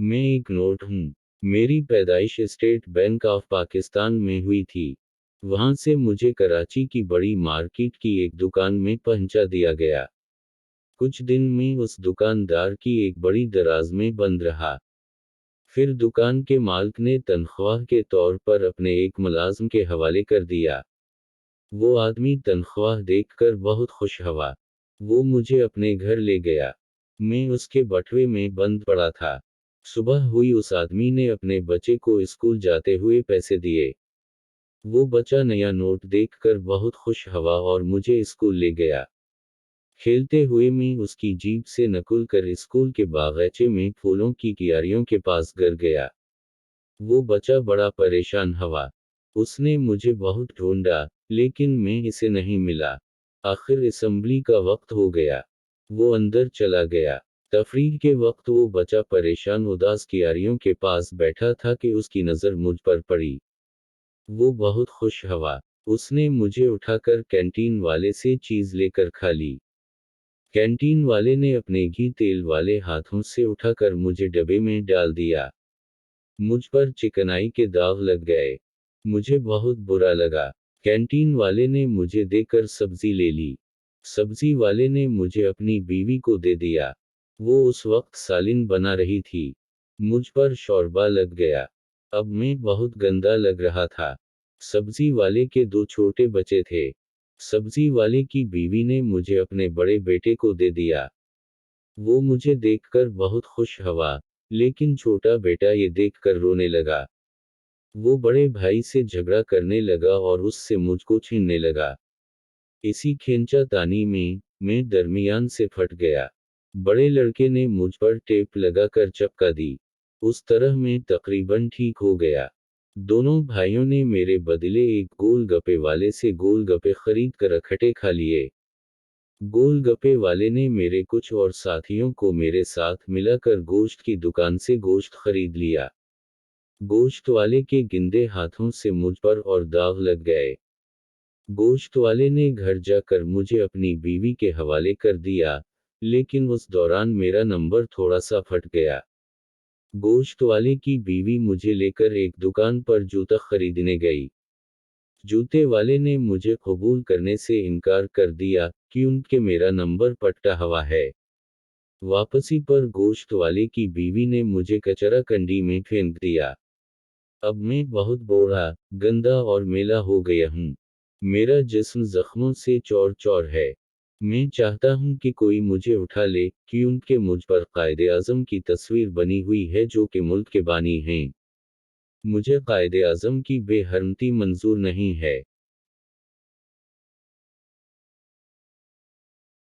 मैं एक नोट हूँ। मेरी पैदाइश स्टेट बैंक ऑफ पाकिस्तान में हुई थी। वहां से मुझे कराची की बड़ी मार्केट की एक दुकान में पहुंचा दिया गया। कुछ दिन में उस दुकानदार की एक बड़ी दराज में बंद रहा। फिर दुकान के मालिक ने तनख्वाह के तौर पर अपने एक मुलाजिम के हवाले कर दिया। वो आदमी तनख्वाह देखकर बहुत खुश हुआ। वो मुझे अपने घर ले गया। मैं उसके बटुए में बंद पड़ा था। सुबह हुई, उस आदमी ने अपने बच्चे को स्कूल जाते हुए पैसे दिए। वो बच्चा नया नोट देखकर बहुत खुश हुआ और मुझे स्कूल ले गया। खेलते हुए मैं उसकी जीप से नकुल कर स्कूल के बागीचे में फूलों की क्यारियों के पास गिर गया। वो बच्चा बड़ा परेशान हुआ। उसने मुझे बहुत ढूंढा, लेकिन मैं इसे नहीं मिला। आखिर असेंबली का वक्त हो गया। वो अंदर चला गया। तफरीह के वक्त वो बच्चा परेशान उदास क्यारियों के पास बैठा था कि उसकी नज़र मुझ पर पड़ी। वो बहुत खुश हुआ। उसने मुझे उठाकर कैंटीन वाले से चीज़ लेकर खा ली। कैंटीन वाले ने अपने घी तेल वाले हाथों से उठाकर मुझे डब्बे में डाल दिया। मुझ पर चिकनाई के दाग लग गए। मुझे बहुत बुरा लगा। कैंटीन वाले ने मुझे देकर सब्जी ले ली। सब्जी वाले ने मुझे अपनी बीवी को दे दिया। वो उस वक्त सालिन बना रही थी। मुझ पर शोरबा लग गया। अब मैं बहुत गंदा लग रहा था। सब्जी वाले के दो छोटे बच्चे थे। सब्जी वाले की बीवी ने मुझे अपने बड़े बेटे को दे दिया। वो मुझे देखकर बहुत खुश हुआ, लेकिन छोटा बेटा ये देखकर रोने लगा। वो बड़े भाई से झगड़ा करने लगा और उससे मुझको छीनने लगा। इसी खींचातानी में मैं दरमियान से फट गया। बड़े लड़के ने मुझ पर टेप लगाकर चपका दी। उस तरह मैं तकरीबन ठीक हो गया। दोनों भाइयों ने मेरे बदले एक गोलगप्पे वाले से गोलगप्पे खरीद कर इकट्ठे खा लिए। गोलगप्पे वाले ने मेरे कुछ और साथियों को मेरे साथ मिलाकर गोश्त की दुकान से गोश्त खरीद लिया। गोश्त वाले के गंदे हाथों से मुझ पर और दाग लग गए। गोश्त वाले ने घर जाकर मुझे अपनी बीवी के हवाले कर दिया, लेकिन उस दौरान मेरा नंबर थोड़ा सा फट गया। गोश्त वाले की बीवी मुझे लेकर एक दुकान पर जूता खरीदने गई। जूते वाले ने मुझे कबूल करने से इनकार कर दिया, क्योंकि मेरा नंबर पट्टा हुआ है। वापसी पर गोश्त वाले की बीवी ने मुझे कचरा कंडी में फेंक दिया। अब मैं बहुत बूढ़ा, गंदा और मैला हो गया हूँ। मेरा जिस्म जख्मों से चौर चौर है। मैं चाहता हूँ कि कोई मुझे उठा ले, क्योंकि मुझ पर कायदे आज़म की तस्वीर बनी हुई है जो कि मुल्क के बानी हैं। मुझे कायदे आज़म की बेहरमती मंजूर नहीं है।